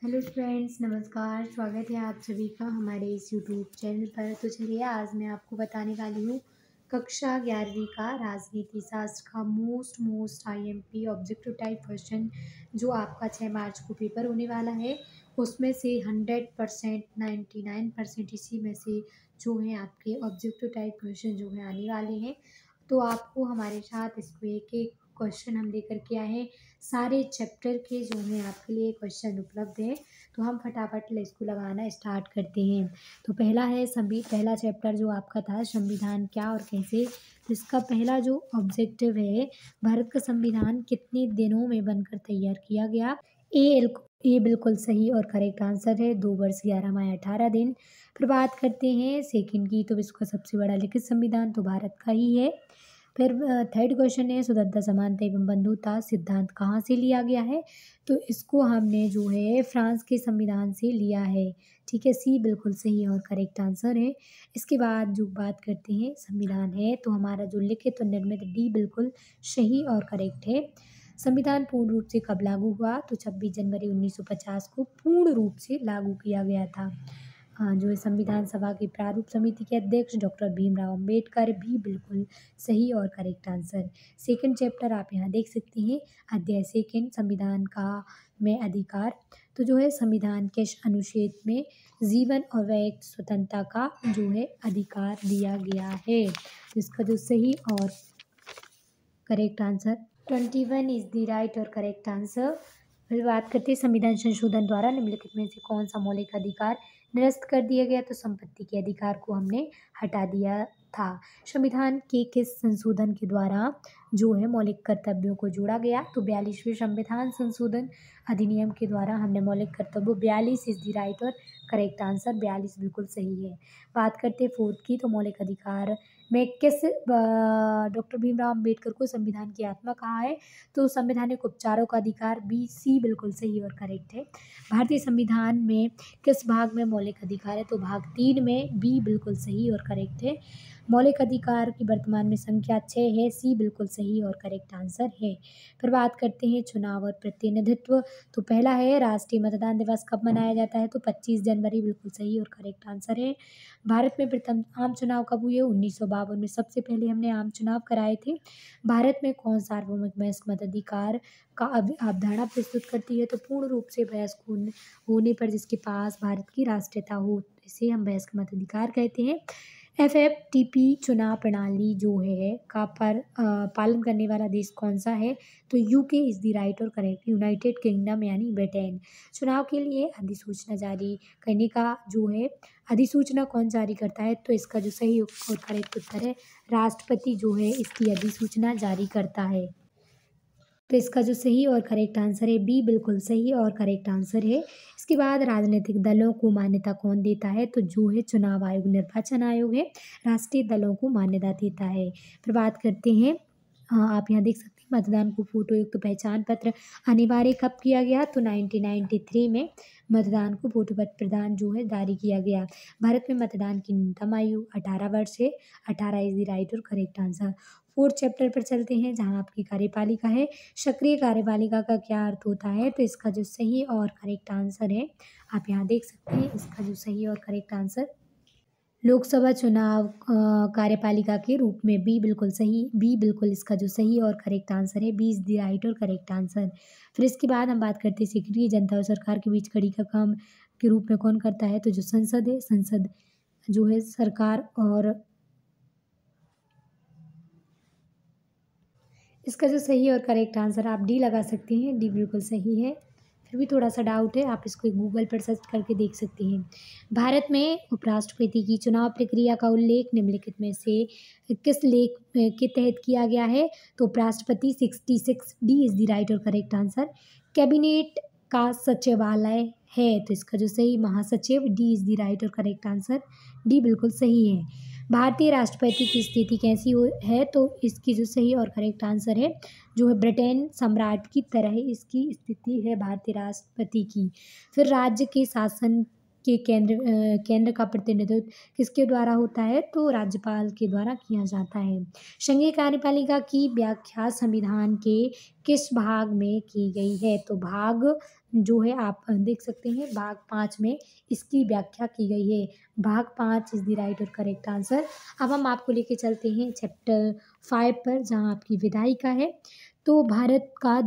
Hello friends, नमस्कार। स्वागत है आप सभी का हमारे इस यूट्यूब चैनल पर। तो चलिए आज मैं आपको बताने वाली हूँ कक्षा 11वीं का राजनीति शास्त्र का most IMP objective type question जो आपका 6 मार्च को पेपर होने वाला है। उसमें से 100% 99% इसी में से जो है आपके ऑब्जेक्टिव टाइप क्वेश्चन जो है आने वाले हैं। तो आपको हमारे साथ इसको एक एक क्वेश्चन हम लेकर के आए हैं। सारे चैप्टर के जो हैं आपके लिए क्वेश्चन उपलब्ध हैं। तो हम फटाफट इसको लगाना स्टार्ट करते हैं। तो पहला चैप्टर जो आपका था संविधान क्या और कैसे। तो इसका पहला जो ऑब्जेक्टिव है, भारत का संविधान कितने दिनों में बनकर तैयार किया गया। ए बिल्कुल सही और करेक्ट आंसर है, 2 वर्ष 11 माह 18 दिन। फिर बात करते हैं सेकंड की। तो विश्व का सबसे बड़ा लिखित संविधान तो भारत का ही है। फिर थर्ड क्वेश्चन है स्वतंत्रता समानता एवं बंधुता सिद्धांत कहाँ से लिया गया है। तो इसको हमने जो है फ्रांस के संविधान से लिया है। ठीक है, सी बिल्कुल सही और करेक्ट आंसर है। इसके बाद जो बात करते हैं संविधान है तो हमारा जो लिखित और निर्मित डी बिल्कुल सही और करेक्ट है। संविधान पूर्ण रूप से कब लागू हुआ। तो 26 जनवरी 1950 को पूर्ण रूप से लागू किया गया था। हाँ, जो है संविधान सभा की प्रारूप समिति के अध्यक्ष डॉक्टर भीमराव अंबेडकर भी बिल्कुल सही और करेक्ट आंसर। सेकंड चैप्टर आप यहाँ देख सकते हैं, अध्याय सेकंड संविधान का में अधिकार। तो जो है संविधान के अनुच्छेद में जीवन और व्यक्ति स्वतंत्रता का जो है अधिकार दिया गया है। इसका जो सही और correct answer 21 is the right और करेक्ट आंसर। फिर बात करते हैं संविधान संशोधन द्वारा निम्नलिखित में से कौन सा मौलिक अधिकार निरस्त कर दिया गया। तो संपत्ति के अधिकार को हमने हटा दिया था। संविधान के किस संशोधन के द्वारा जो है मौलिक कर्तव्यों को जोड़ा गया। तो 42वें संविधान संशोधन अधिनियम के द्वारा हमने मौलिक कर्तव्य 42 इज द राइट और करेक्ट आंसर, 42 बिल्कुल सही है। बात करते हैं फोर्थ की। तो मौलिक अधिकार में किस डॉक्टर भीमराव अंबेडकर को संविधान की आत्मा कहा है। तो संवैधानिक उपचारों का अधिकार, बी सी बिल्कुल सही और करेक्ट है। भारतीय संविधान में किस भाग में मौलिक अधिकार है। तो भाग 3 में, बी बिल्कुल सही और करेक्ट है। मौलिक अधिकार की वर्तमान में संख्या 6 है, सी बिल्कुल सही और करेक्ट आंसर है। फिर बात करते हैं चुनाव और प्रतिनिधित्व। तो पहला है राष्ट्रीय मतदान दिवस कब मनाया जाता है। तो 25 जनवरी बिल्कुल सही और करेक्ट आंसर है। भारत में प्रथम आम चुनाव कब हुए। 1952 में सबसे पहले हमने आम चुनाव कराए थे। भारत में कौन सार्वभौमिक वयस्क मताधिकार का अवधारणा प्रस्तुत करती है। तो पूर्ण रूप से वयस्क होने पर जिसके पास भारत की राष्ट्रीयता हो इसे हम वयस्क मताधिकार कहते हैं। FFTP चुनाव प्रणाली जो है का पालन करने वाला देश कौन सा है। तो यूके इज द राइट और करेक्ट, यूनाइटेड किंगडम यानी ब्रिटेन। चुनाव के लिए अधिसूचना जारी करने का जो है अधिसूचना कौन जारी करता है। तो इसका जो सही और करेक्ट उत्तर है राष्ट्रपति जो है इसकी अधिसूचना जारी करता है। तो इसका जो सही और करेक्ट आंसर है बी बिल्कुल सही और करेक्ट आंसर है। इसके बाद राजनीतिक दलों को मान्यता कौन देता है। तो जो है चुनाव आयोग, निर्वाचन आयोग है, राष्ट्रीय दलों को मान्यता देता है। फिर बात करते हैं आप यहाँ देख सकते हैं मतदान को फोटो युक्त पहचान पत्र अनिवार्य कब किया गया। तो 1993 में मतदान को फोटो पत्र प्रदान जो है जारी किया गया। भारत में मतदान की न्यूनतम आयु 18 वर्ष है, 18 इज द राइट और करेक्ट आंसर। फोर्थ चैप्टर पर चलते हैं जहाँ आपकी कार्यपालिका है। सक्रिय कार्यपालिका का क्या अर्थ होता है। तो इसका जो सही और करेक्ट आंसर है आप यहाँ देख सकते हैं, इसका जो सही और करेक्ट आंसर लोकसभा चुनाव कार्यपालिका के रूप में, बी बिल्कुल सही, बी बिल्कुल इसका जो सही और करेक्ट आंसर है, बी इज द राइट और करेक्ट आंसर। फिर इसके बाद हम बात करते हैं सेक्रेटरी जनता और सरकार के बीच कड़ी का काम के रूप में कौन करता है। तो जो संसद है, संसद जो है सरकार और इसका जो सही और करेक्ट आंसर आप डी लगा सकते हैं, डी बिल्कुल सही है। फिर भी थोड़ा सा डाउट है, आप इसको गूगल पर सर्च करके देख सकते हैं। भारत में उपराष्ट्रपति की चुनाव प्रक्रिया का उल्लेख निम्नलिखित में से किस लेख के तहत किया गया है। तो उपराष्ट्रपति 66, डी इज द राइट और करेक्ट आंसर। कैबिनेट का सचिवालय है, तो इसका जो सही महासचिव, डी इज द राइट और करेक्ट आंसर, डी बिल्कुल सही है। भारतीय राष्ट्रपति की स्थिति कैसी है। तो इसकी जो सही और करेक्ट आंसर है जो है ब्रिटेन सम्राट की तरह इसकी स्थिति है भारतीय राष्ट्रपति की। फिर राज्य के शासन के केंद्र का प्रतिनिधित्व किसके द्वारा होता है। तो राज्यपाल के द्वारा किया जाता है। संघीय कार्यपालिका की व्याख्या संविधान के किस भाग में की गई है। तो भाग जो है आप देख सकते हैं भाग 5 में इसकी व्याख्या की गई है। भाग 5 इज़ द राइट और करेक्ट आंसर। अब हम आपको लेके चलते हैं चैप्टर 5 पर, जहाँ आपकी विधायिका है। तो भारत का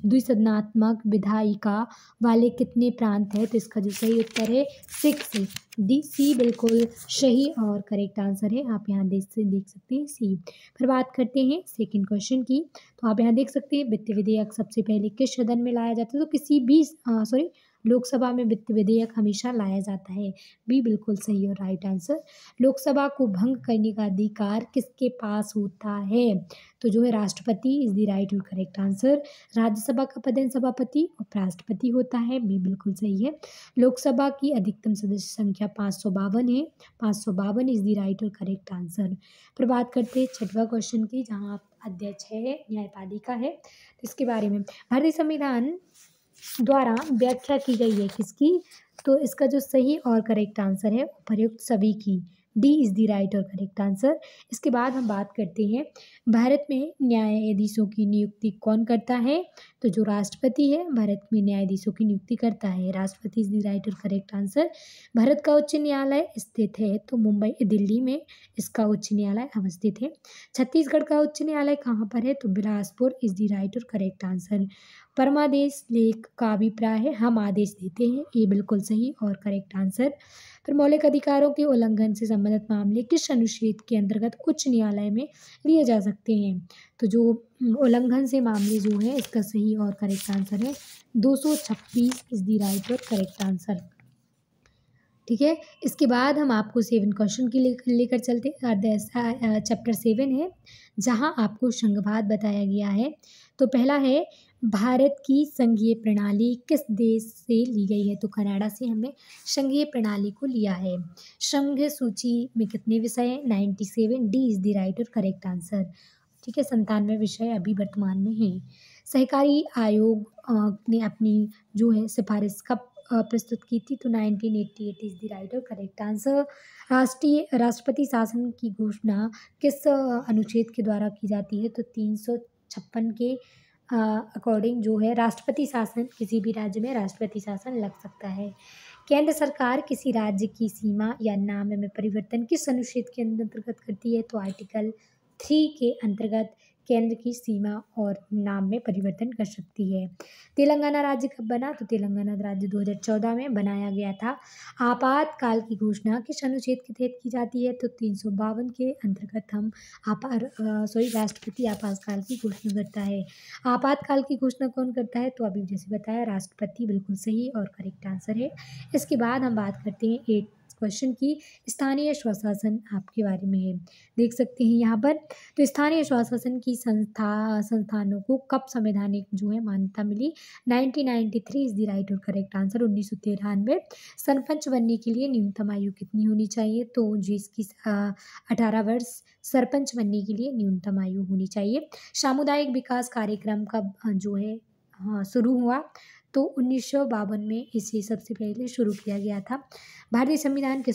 द्विसदनात्मक विधायिका वाले कितने प्रांत हैं? तो इसका जो सही उत्तर है 6 डी सी बिल्कुल सही और करेक्ट आंसर है। आप यहाँ देख सकते हैं सी। फिर बात करते हैं सेकंड क्वेश्चन की। तो आप यहाँ देख सकते हैं वित्त विधेयक सबसे पहले किस सदन में लाया जाता है? तो किसी भी लोकसभा में वित्त विधेयक हमेशा लाया जाता है। बी बिल्कुल सही और राइट आंसर। लोकसभा को भंग करने का अधिकार किसके पास होता है? तो जो है राष्ट्रपति इज द राइट और करेक्ट आंसर। राज्यसभा का प्रधान सभापति उपराष्ट्रपति होता है। बी बिल्कुल सही है। लोकसभा की अधिकतम सदस्य संख्या 552 है। 552 इज द राइट और करेक्ट आंसर। फिर बात करते हैं छठवां क्वेश्चन की, जहाँ आप अध्यक्ष है न्यायपालिका है। तो इसके बारे में भारतीय संविधान द्वारा व्याख्या की गई है किसकी? तो इसका जो सही और करेक्ट आंसर है उपर्युक्त सभी की। डी इज़ द राइट और करेक्ट आंसर। इसके बाद हम बात करते हैं भारत में न्यायाधीशों की नियुक्ति कौन करता है? तो जो राष्ट्रपति है भारत में न्यायाधीशों की नियुक्ति करता है। राष्ट्रपति इज़ द राइट और करेक्ट आंसर। भारत का उच्च न्यायालय स्थित है तो मुंबई दिल्ली में इसका उच्च न्यायालय अवस्थित है। छत्तीसगढ़ का उच्च न्यायालय कहाँ पर है? तो बिलासपुर इज़ द राइट और करेक्ट आंसर। परमादेश लेख का अभिप्राय है हम आदेश देते हैं। ये बिल्कुल सही और करेक्ट आंसर। फिर मौलिक अधिकारों के उल्लंघन से संबंधित मामले किस अनुच्छेद के अंतर्गत उच्च न्यायालय में लिए जा सकते हैं? तो जो उल्लंघन से मामले जो है इसका सही और करेक्ट आंसर है 226 इज द राइट और करेक्ट आंसर। ठीक है, इसके बाद हम आपको 7 क्वेश्चन की लेकर चलते चैप्टर 7 है, जहां आपको संघवाद बताया गया है। तो पहला है भारत की संघीय प्रणाली किस देश से ली गई है? तो कनाडा से हमने संघीय प्रणाली को लिया है। संघ सूची में कितने विषय हैं? 97। डी इज द राइट और करेक्ट आंसर। ठीक है, 97 विषय अभी वर्तमान में हैं। सहकारी आयोग ने अपनी जो है सिफारिश कब प्रस्तुत की थी? तो 1988 इज द राइट और करेक्ट आंसर। राष्ट्रपति शासन की घोषणा किस अनुच्छेद के द्वारा की जाती है? तो 356 के अकॉर्डिंग जो है राष्ट्रपति शासन, किसी भी राज्य में राष्ट्रपति शासन लग सकता है। केंद्र सरकार किसी राज्य की सीमा या नाम में परिवर्तन किस अनुच्छेद के अंतर्गत करती है? तो आर्टिकल 3 के अंतर्गत केंद्र की सीमा और नाम में परिवर्तन कर सकती है। तेलंगाना राज्य कब बना? तो तेलंगाना राज्य 2014 में बनाया गया था। आपातकाल की घोषणा किस अनुच्छेद के तहत की जाती है? तो 352 के अंतर्गत हम राष्ट्रपति आपातकाल की घोषणा करता है। आपातकाल की घोषणा कौन करता है? तो अभी जैसे बताया राष्ट्रपति, बिल्कुल सही और करेक्ट आंसर है। इसके बाद हम बात करते हैं 8 क्वेश्चन की, स्थानीय स्वशासन आपके बारे में है। देख सकते हैं यहाँ पर। तो स्थानीय स्वशासन की संस्थानों को कब संवैधानिक जो है मान्यता मिली? 1993 इज द राइट और करेक्ट आंसर। 1993। सरपंच बनने के लिए न्यूनतम आयु कितनी होनी चाहिए? तो जिसकी 18 वर्ष सरपंच बनने के लिए न्यूनतम आयु होनी चाहिए। सामुदायिक विकास कार्यक्रम कब जो है शुरू हुआ? तो 1952 में इसे सबसे पहले शुरू किया गया था। भारतीय संविधान के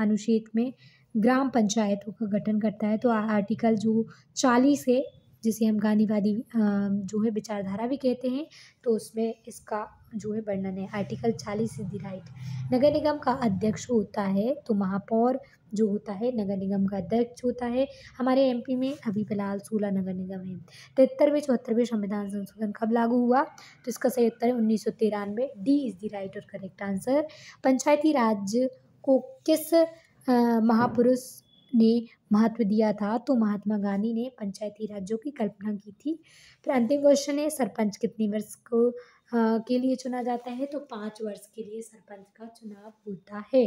अनुच्छेद में ग्राम पंचायतों का गठन करता है। तो आर्टिकल जो 40 है, जिसे हम गांधीवादी जो है विचारधारा भी कहते हैं, तो उसमें इसका जो है वर्णन है। Article 40 is the right. नगर निगम का अध्यक्ष होता है तो महापौर जो होता है नगर निगम का अध्यक्ष होता है। हमारे एमपी में अभी फिलहाल 16 नगर निगम है। 73वें 74वें संविधान संशोधन कब लागू हुआ? तो इसका सही उत्तर है 1993। डी इज द राइट और करेक्ट आंसर। पंचायती राज को किस महापुरुष ने महत्व दिया था? तो महात्मा गांधी ने पंचायती राज्यों की कल्पना की थी। फिर अंतिम क्वेश्चन है सरपंच कितनी वर्ष को के लिए चुना जाता है? तो 5 वर्ष के लिए सरपंच का चुनाव होता है।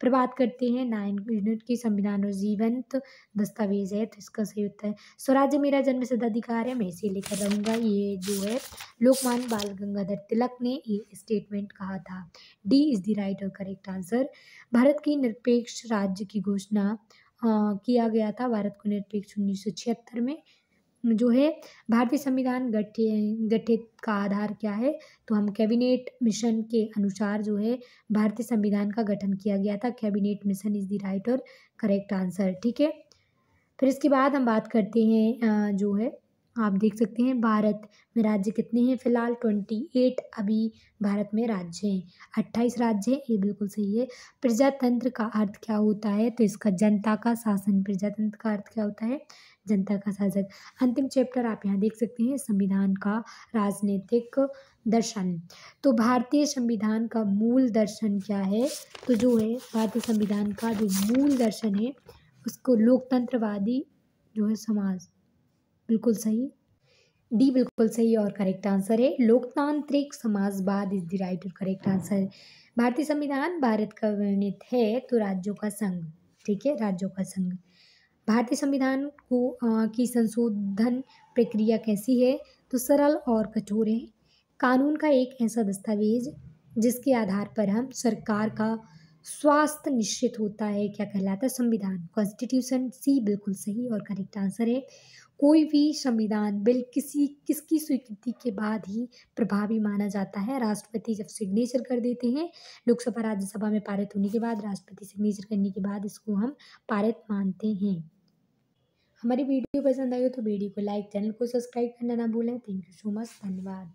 फिर बात करते हैं 9 यूनिट की संविधान और जीवंत दस्तावेज है। तो इसका सही उत्तर है स्वराज्य मेरा जन्मसिद्ध अधिकार है, मैं इसे लेकर रहूँगा। ये जो है लोकमान्य बाल गंगाधर तिलक ने ये स्टेटमेंट कहा था। डी इज द राइट और करेक्ट आंसर। भारत की निरपेक्ष राज्य की घोषणा किया गया था। भारत को निरपेक्ष 1976 में जो है। भारतीय संविधान गठित का आधार क्या है? तो हम कैबिनेट मिशन के अनुसार जो है भारतीय संविधान का गठन किया गया था। Cabinet mission is the right और करेक्ट आंसर। ठीक है, फिर इसके बाद हम बात करते हैं जो है आप देख सकते हैं भारत में राज्य कितने हैं फिलहाल 28 अभी भारत में राज्य हैं। 28 राज्य हैं, ये बिल्कुल सही है। प्रजातंत्र का अर्थ क्या होता है? तो इसका जनता का शासन। प्रजातंत्र का अर्थ क्या होता है? जनता का शासक। अंतिम चैप्टर आप यहाँ देख सकते हैं, संविधान का राजनीतिक दर्शन। तो भारतीय संविधान का मूल दर्शन क्या है? तो जो है भारतीय संविधान का जो मूल दर्शन है उसको लोकतंत्रवादी जो है समाज, बिल्कुल सही। डी बिल्कुल सही और करेक्ट आंसर है। लोकतांत्रिक समाजवाद इज द राइट और करेक्ट आंसर। भारतीय संविधान भारत का वर्णित है तो राज्यों का संघ, ठीक है, राज्यों का संघ। भारतीय संविधान को की संशोधन प्रक्रिया कैसी है? तो सरल और कठोर है। कानून का एक ऐसा दस्तावेज जिसके आधार पर हम सरकार का स्वास्थ्य निश्चित होता है क्या कहलाता है? संविधान, कॉन्स्टिट्यूशन। सी बिल्कुल सही और करेक्ट आंसर है। कोई भी संविधान बिल किसकी स्वीकृति के बाद ही प्रभावी माना जाता है? राष्ट्रपति जब सिग्नेचर कर देते हैं, लोकसभा राज्यसभा में पारित होने के बाद राष्ट्रपति सिग्नेचर करने के बाद इसको हम पारित मानते हैं। हमारी वीडियो पसंद आई हो तो वीडियो को लाइक, चैनल को सब्सक्राइब करना ना भूलें। थैंक यू सो मच, धन्यवाद।